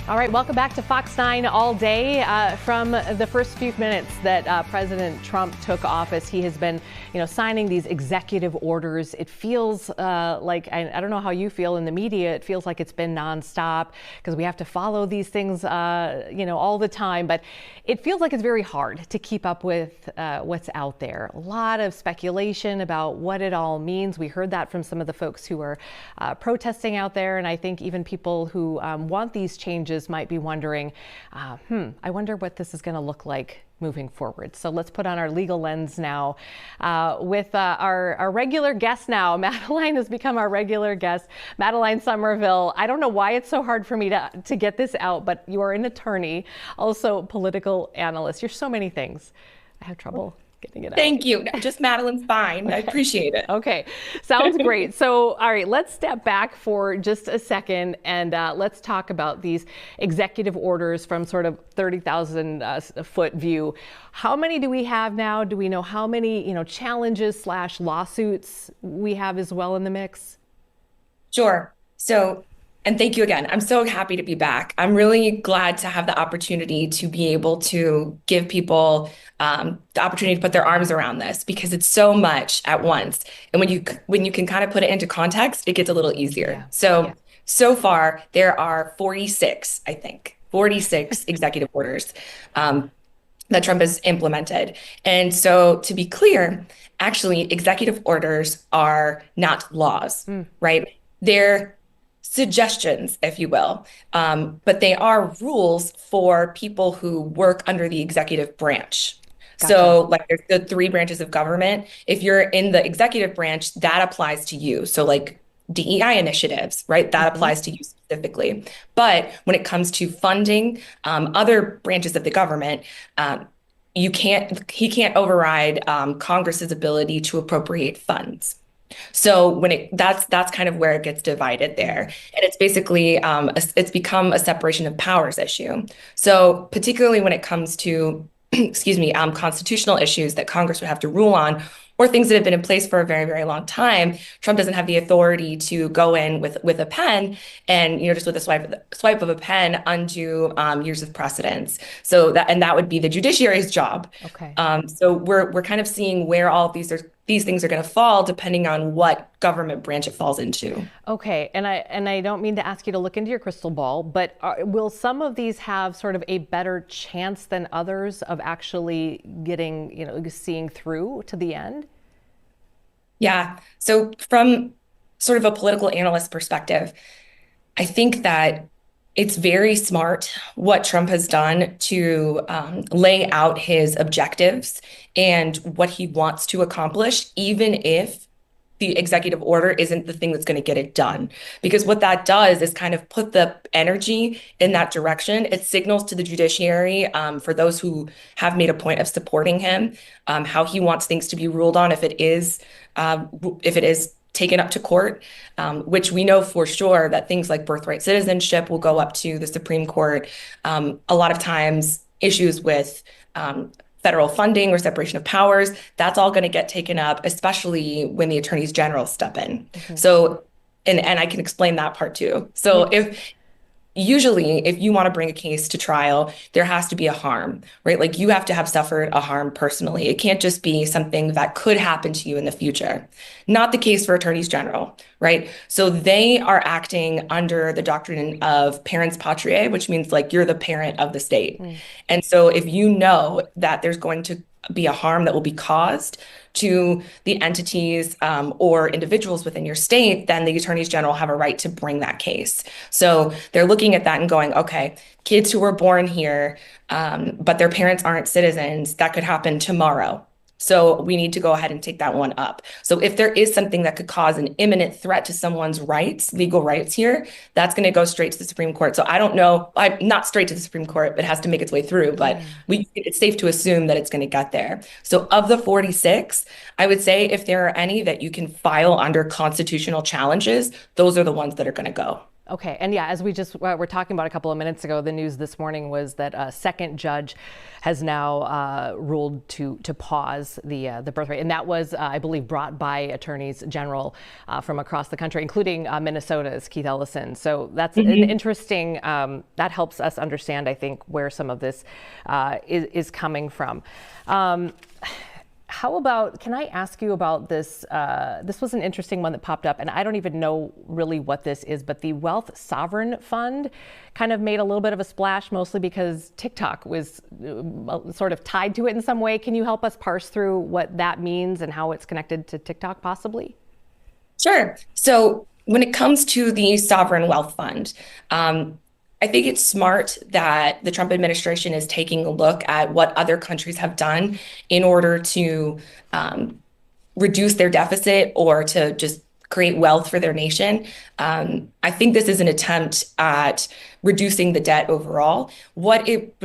All right, welcome back to Fox 9 All Day. From the first few minutes that President Trump took office, he has been, signing these executive orders. It feels like, I don't know how you feel in the media, it feels like it's been nonstop because we have to follow these things, all the time. But it feels like it's very hard to keep up with what's out there. A lot of speculation about what it all means. We heard that from some of the folks who are protesting out there. And I think even people who want these changes might be wondering, I wonder what this is going to look like moving forward. So let's put on our legal lens now with our regular guest now. Madeline has become our regular guest, Madeline Summerville. I don't know why it's so hard for me to get this out, but you are an attorney, also political analyst. You're so many things. I have trouble getting it out. Thank you. Just Madeline's fine. Okay. I appreciate it. Okay. Sounds great. So, all right, let's step back for just a second and let's talk about these executive orders from sort of 30,000 foot view. How many do we have now? Do we know how many, challenges / lawsuits we have as well in the mix? Sure. And thank you again. I'm so happy to be back. I'm really glad to have the opportunity to be able to give people the opportunity to put their arms around this because it's so much at once. And when you can kind of put it into context, it gets a little easier. Yeah. So far, there are 46 executive orders that Trump has implemented. And so to be clear, actually, executive orders are not laws, right? They're suggestions, if you will, but they are rules for people who work under the executive branch. Gotcha. So like there's the 3 branches of government. If you're in the executive branch, that applies to you. So like DEI initiatives, right? That applies to you specifically. But when it comes to funding other branches of the government, he can't override Congress's ability to appropriate funds. So that's kind of where it gets divided there. And it's basically, it's become a separation of powers issue. So particularly when it comes to, constitutional issues that Congress would have to rule on, or things that have been in place for a very, very long time, Trump doesn't have the authority to go in with a pen and, just with a swipe of a pen undo years of precedence. So that would be the judiciary's job. Okay. So we're kind of seeing where all of these things are going to fall depending on what government branch it falls into. Okay, and I don't mean to ask you to look into your crystal ball, but will some of these have sort of a better chance than others of actually getting, seeing through to the end? Yeah. So from sort of a political analyst perspective, I think that it's very smart what Trump has done to lay out his objectives and what he wants to accomplish, even if the executive order isn't the thing that's going to get it done. Because what that does is kind of put the energy in that direction. It signals to the judiciary, for those who have made a point of supporting him, how he wants things to be ruled on if it is taken up to court, which we know for sure that things like birthright citizenship will go up to the Supreme Court. A lot of times issues with federal funding or separation of powers, that's all going to get taken up, especially when the attorneys general step in. Mm-hmm. So, and I can explain that part too. So Usually, if you want to bring a case to trial, there has to be a harm, right? Like you have to have suffered a harm personally. It can't just be something that could happen to you in the future. Not the case for attorneys general, right? So they are acting under the doctrine of parens patriae, which means like you're the parent of the state. And so if you know that there's going to be a harm that will be caused to the entities or individuals within your state, then the attorneys general have a right to bring that case. So they're looking at that and going, okay, kids who were born here, but their parents aren't citizens, that could happen tomorrow. So we need to go ahead and take that one up. So if there is something that could cause an imminent threat to someone's rights, legal rights here, that's going to go straight to the Supreme Court. So I don't know, not straight to the Supreme Court, it has to make its way through, but it's safe to assume that it's going to get there. So of the 46, I would say if there are any that you can file under constitutional challenges, those are the ones that are going to go. Okay, and yeah, as we just were talking about a couple of minutes ago, the news this morning was that a second judge has now ruled to pause the birth rate, and that was, I believe, brought by attorneys general from across the country, including Minnesota's Keith Ellison. So that's an interesting. That helps us understand, I think, where some of this is coming from. How about, can I ask you about this? This was an interesting one that popped up, and I don't even know really what this is, but the Wealth Sovereign Fund kind of made a little bit of a splash, mostly because TikTok was sort of tied to it in some way. Can you help us parse through what that means and how it's connected to TikTok possibly? Sure. So when it comes to the Sovereign Wealth Fund, I think it's smart that the Trump administration is taking a look at what other countries have done in order to reduce their deficit or to just create wealth for their nation. I think this is an attempt at reducing the debt overall. What it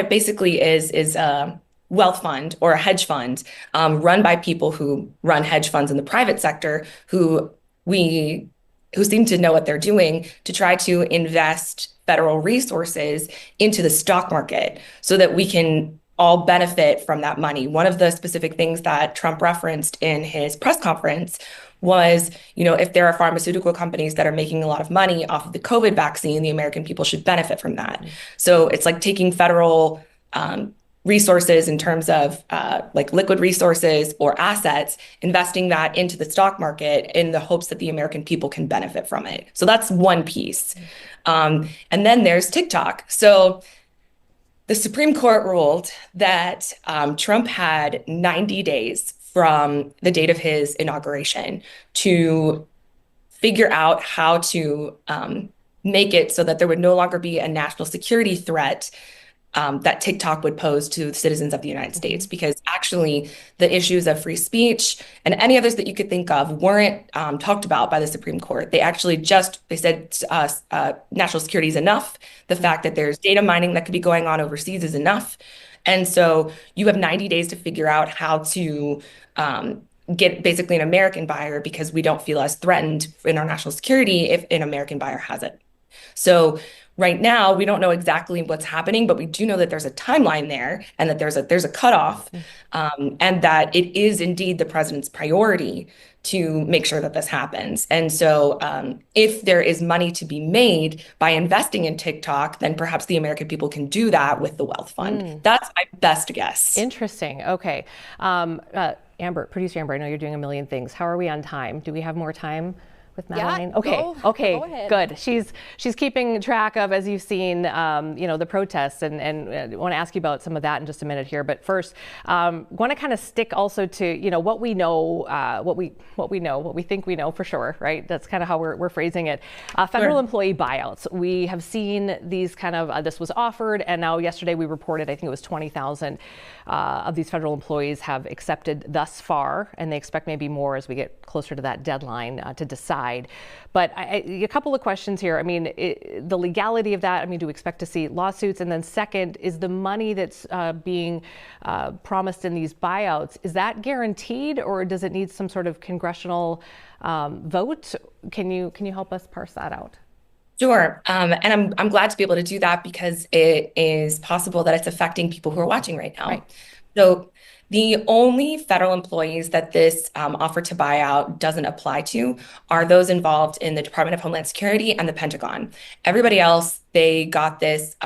basically is a wealth fund or a hedge fund run by people who run hedge funds in the private sector who seem to know what they're doing to try to invest federal resources into the stock market so that we can all benefit from that money. One of the specific things that Trump referenced in his press conference was, if there are pharmaceutical companies that are making a lot of money off of the COVID vaccine, the American people should benefit from that. So it's like taking federal resources in terms of like liquid resources or assets, investing that into the stock market in the hopes that the American people can benefit from it. So that's one piece. And then there's TikTok. So the Supreme Court ruled that Trump had 90 days from the date of his inauguration to figure out how to make it so that there would no longer be a national security threat that TikTok would pose to the citizens of the United States, because actually the issues of free speech and any others that you could think of weren't talked about by the Supreme Court. They said national security is enough. The fact that there's data mining that could be going on overseas is enough. And so you have 90 days to figure out how to get basically an American buyer, because we don't feel as threatened in our national security if an American buyer has it. So right now, we don't know exactly what's happening, but we do know that there's a timeline there and that there's a cutoff, and that it is indeed the president's priority to make sure that this happens. And so if there is money to be made by investing in TikTok, then perhaps the American people can do that with the wealth fund. That's my best guess. Interesting. Okay. Producer Amber, I know you're doing a million things. How are we on time? Do we have more time with Madeline? Yeah, okay, go ahead. Good. She's keeping track of, as you've seen, the protests, and I want to ask you about some of that in just a minute here. But first, want to kind of stick also to what we know, what we think we know for sure, right? That's kind of how we're phrasing it. Federal employee buyouts. We have seen these kind of this was offered, and now yesterday we reported, I think it was 20,000 of these federal employees have accepted thus far, and they expect maybe more as we get closer to that deadline to decide. But a couple of questions here. I mean, the legality of that, I mean, do we expect to see lawsuits? And then second, is the money that's being promised in these buyouts, is that guaranteed, or does it need some sort of congressional vote? Can you help us parse that out? Sure. And I'm glad to be able to do that, because it is possible that it's affecting people who are watching right now. Right. So the only federal employees that this offer to buy out doesn't apply to are those involved in the Department of Homeland Security and the Pentagon. Everybody else, they got this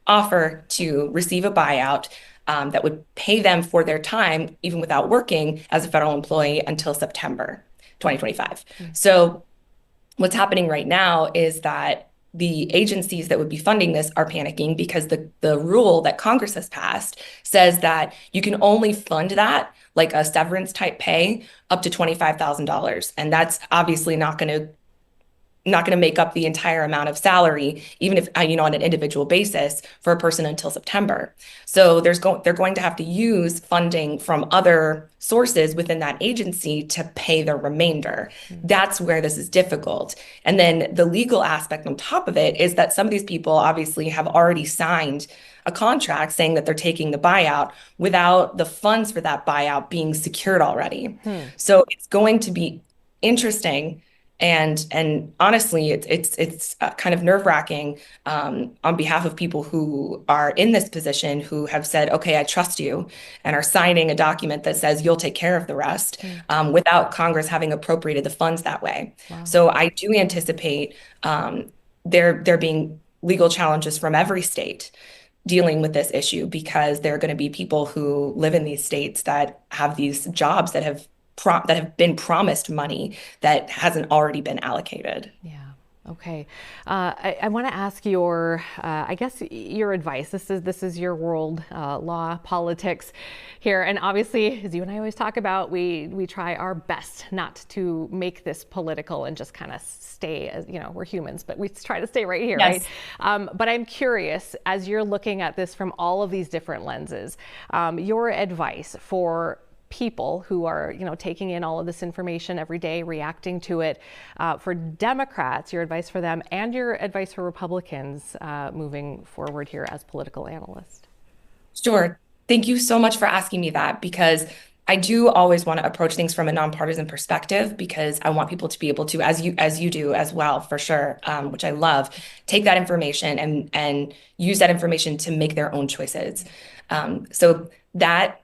offer to receive a buyout that would pay them for their time, even without working as a federal employee, until September 2025. So what's happening right now is that the agencies that would be funding this are panicking, because the rule that Congress has passed says that you can only fund that, like a severance type pay, up to $25,000. And that's obviously not going to make up the entire amount of salary, even if, on an individual basis, for a person until September. So they're going to have to use funding from other sources within that agency to pay the remainder. That's where this is difficult. And then the legal aspect on top of it is that some of these people obviously have already signed a contract saying that they're taking the buyout without the funds for that buyout being secured already. So it's going to be interesting And honestly, it's kind of nerve-wracking on behalf of people who are in this position who have said, okay, I trust you, and are signing a document that says you'll take care of the rest without Congress having appropriated the funds that way. Wow. So I do anticipate there being legal challenges from every state dealing with this issue, because there are going to be people who live in these states that have these jobs that have been promised money that hasn't already been allocated. Yeah. Okay. I want to ask your, I guess, your advice. This is your world, law, politics here, and obviously, as you and I always talk about, we try our best not to make this political and just kind of stay as, we're humans, but we try to stay right here, Yes. right? But I'm curious, as you're looking at this from all of these different lenses, your advice for people who are, taking in all of this information every day, reacting to it. For Democrats, your advice for them, and your advice for Republicans moving forward here as political analyst. Sure. Thank you so much for asking me that, because I do always want to approach things from a nonpartisan perspective, because I want people to be able to, as you do as well, for sure, which I love, take that information and use that information to make their own choices. So that,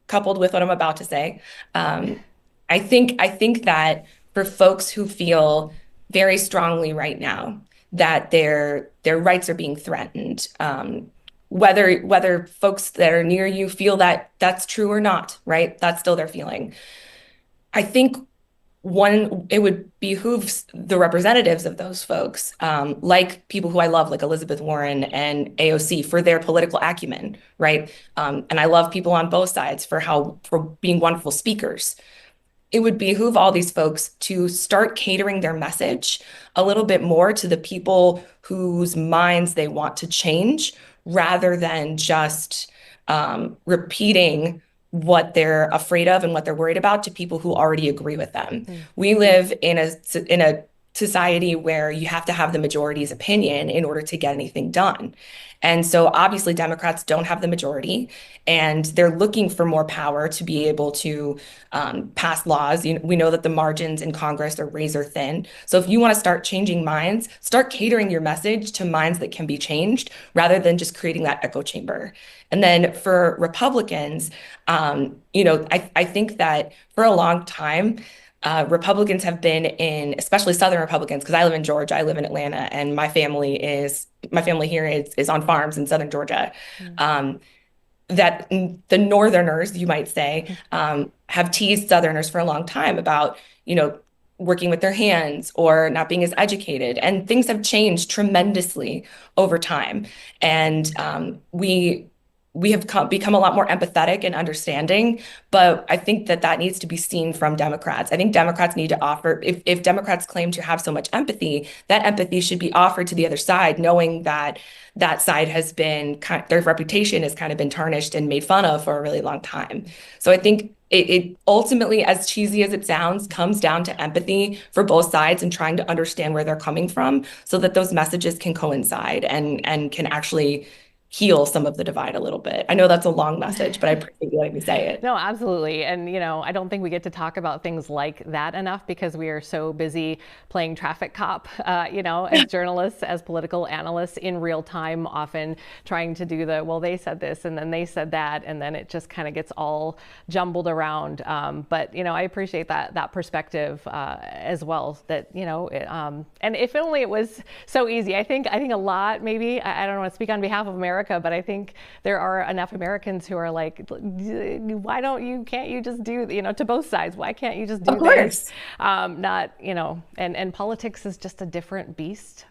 coupled with what I'm about to say, I think that for folks who feel very strongly right now that their rights are being threatened, whether folks that are near you feel that that's true or not, right? That's still their feeling. I think it would behoove the representatives of those folks, like people who I love, like Elizabeth Warren and AOC, for their political acumen, right? And I love people on both sides for being wonderful speakers. It would behoove all these folks to start catering their message a little bit more to the people whose minds they want to change, rather than just repeating what they're afraid of and what they're worried about to people who already agree with them. We live in a society where you have to have the majority's opinion in order to get anything done. And so obviously Democrats don't have the majority, and they're looking for more power to be able to pass laws. We know that the margins in Congress are razor thin. So if you want to start changing minds, start catering your message to minds that can be changed, rather than just creating that echo chamber. And then for Republicans, I think that for a long time, Republicans have been in, especially Southern Republicans, because I live in Georgia, I live in Atlanta, and my family here is on farms in Southern Georgia. That the Northerners, you might say, have teased Southerners for a long time about, working with their hands or not being as educated. And things have changed tremendously over time. And we have become a lot more empathetic and understanding, but I think that needs to be seen from Democrats. I think Democrats need to offer, if Democrats claim to have so much empathy, that empathy should be offered to the other side, knowing that that side has been, their reputation has kind of been tarnished and made fun of for a really long time. So I think it ultimately, as cheesy as it sounds, comes down to empathy for both sides and trying to understand where they're coming from, so that those messages can coincide and can actually heal some of the divide a little bit. I know that's a long message, but I appreciate you letting me say it. No, absolutely. And, I don't think we get to talk about things like that enough, because we are so busy playing traffic cop, as journalists, as political analysts in real time, often trying to do well, they said this and then they said that, and then it just kind of gets all jumbled around. But, I appreciate that perspective as well, that, and if only it was so easy. I think a lot, maybe, I don't want to speak on behalf of America, but I think there are enough Americans who are like, can't you just do, to both sides, why can't you just do this? Not, and politics is just a different beast.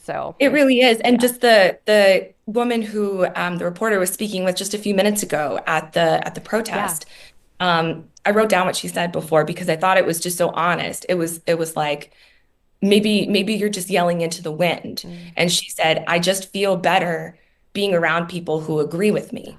So it really is. And just the woman who the reporter was speaking with just a few minutes ago at the protest, I wrote down what she said before, because I thought it was just so honest. It was like, maybe you're just yelling into the wind. And she said, I just feel better being around people who agree with me,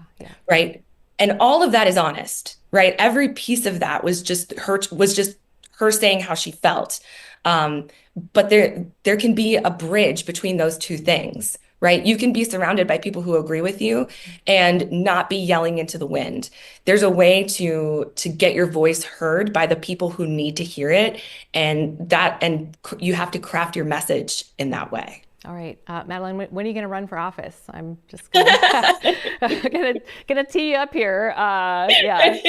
right? And all of that is honest, right? Every piece of that was just her saying how she felt. But there can be a bridge between those two things, right? You can be surrounded by people who agree with you and not be yelling into the wind. There's a way to get your voice heard by the people who need to hear it, and you have to craft your message in that way. All right, Madeline, when are you going to run for office? I'm just gonna tee you up here. Yeah.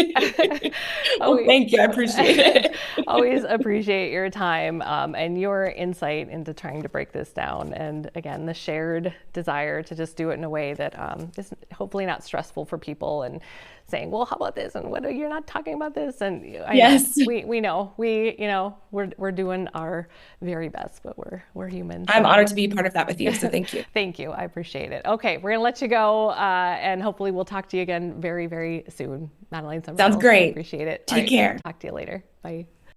Well, thank you. I appreciate it. Always appreciate your time and your insight into trying to break this down. And again, the shared desire to just do it in a way that is hopefully not stressful for people and saying, well, how about this? And what, you're not talking about this? And Yes. know, we're doing our very best, but we're human. I'm honored to be part of that with you. So thank you. Thank you. I appreciate it. Okay, we're gonna let you go, and hopefully we'll talk to you again very, very soon. Madeline Summerville. Sounds great. Appreciate it. Take care. Talk to you later. Bye.